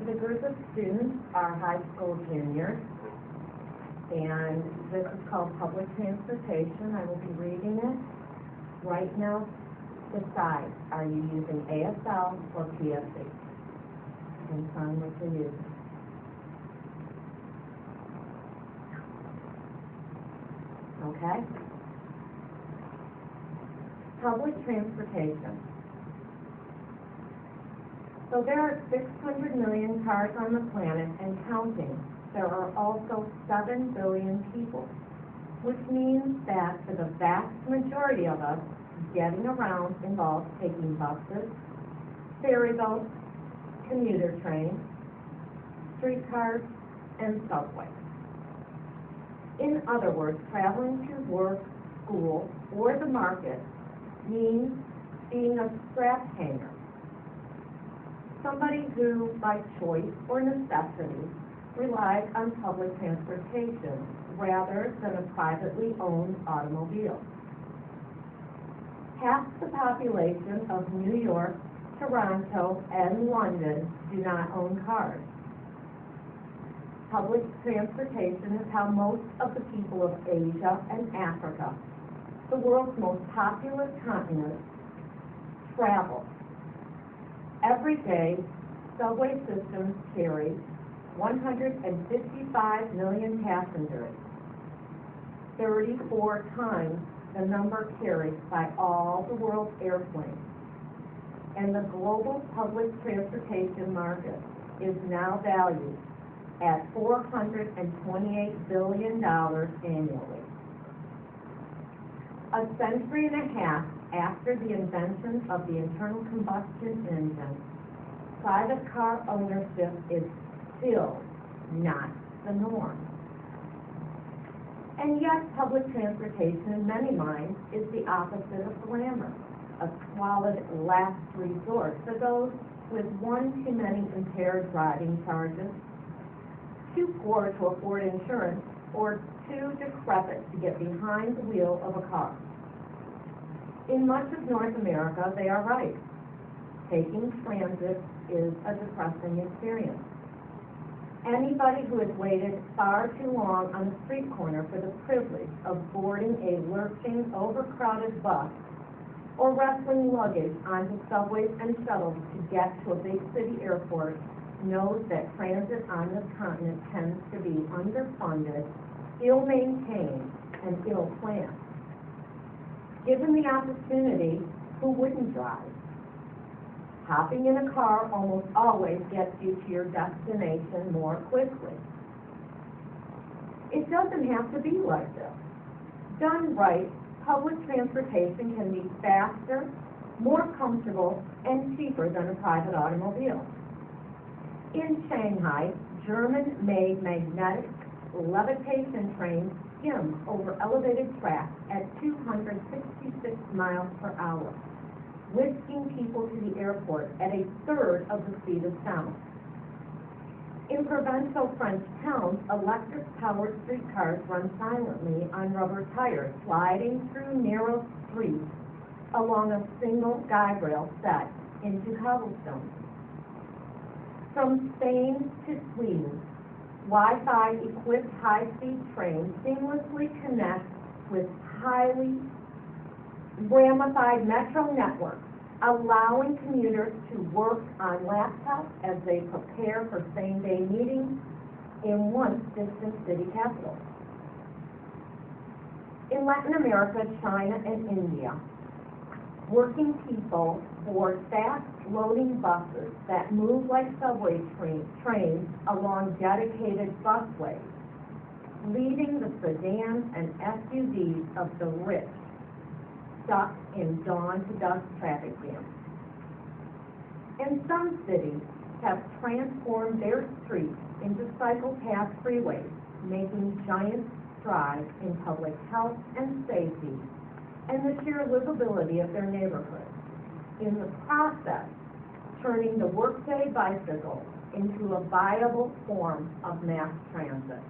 The group of students are high school juniors, and this is called public transportation. I will be reading it. Right now, decide, are you using ASL or PSC? And sign what you're using. Okay? Public transportation. So there are 600 million cars on the planet and counting. There are also 7 billion people, which means that for the vast majority of us, getting around involves taking buses, ferry boats, commuter trains, streetcars, and subways. In other words, traveling to work, school, or the market means being a strap hanger. Somebody who, by choice or necessity, relies on public transportation rather than a privately owned automobile. Half the population of New York, Toronto, and London do not own cars. Public transportation is how most of the people of Asia and Africa, the world's most populous continent, travel. Every day, subway systems carry 155 million passengers, 34 times the number carried by all the world's airplanes. And the global public transportation market is now valued at $428 billion annually. A century and a half after the invention of the internal combustion engine, private car ownership is still not the norm. And yet, public transportation in many minds is the opposite of glamour, a squalid last resort for those with one too many impaired driving charges, too poor to afford insurance, or too decrepit to get behind the wheel of a car. In much of North America, they are right. Taking transit is a depressing experience. Anybody who has waited far too long on the street corner for the privilege of boarding a lurching, overcrowded bus or wrestling luggage onto subways and shuttles to get to a big city airport knows that transit on this continent tends to be underfunded, ill-maintained, and ill-planned. Given the opportunity, who wouldn't drive? Hopping in a car almost always gets you to your destination more quickly. It doesn't have to be like this. Done right, public transportation can be faster, more comfortable, and cheaper than a private automobile. In Shanghai, German-made magnetic levitation trains skim over elevated tracks at 266 miles per hour, whisking people to the airport at a third of the speed of sound. In provincial French towns, electric-powered streetcars run silently on rubber tires, sliding through narrow streets along a single guide rail set into cobblestone. From Spain to Sweden, Wi-Fi equipped high-speed trains seamlessly connect with highly ramified metro networks, allowing commuters to work on laptops as they prepare for same-day meetings in once distant city capitals. In Latin America, China, and India, working people board fast-loading buses that move like subway trains along dedicated busways, leaving the sedans and SUVs of the rich stuck in dawn-to-dusk traffic jams. And some cities have transformed their streets into cycle path freeways, making giant strides in public health and safety and the sheer livability of their neighborhoods. In the process, turning the workday bicycle into a viable form of mass transit.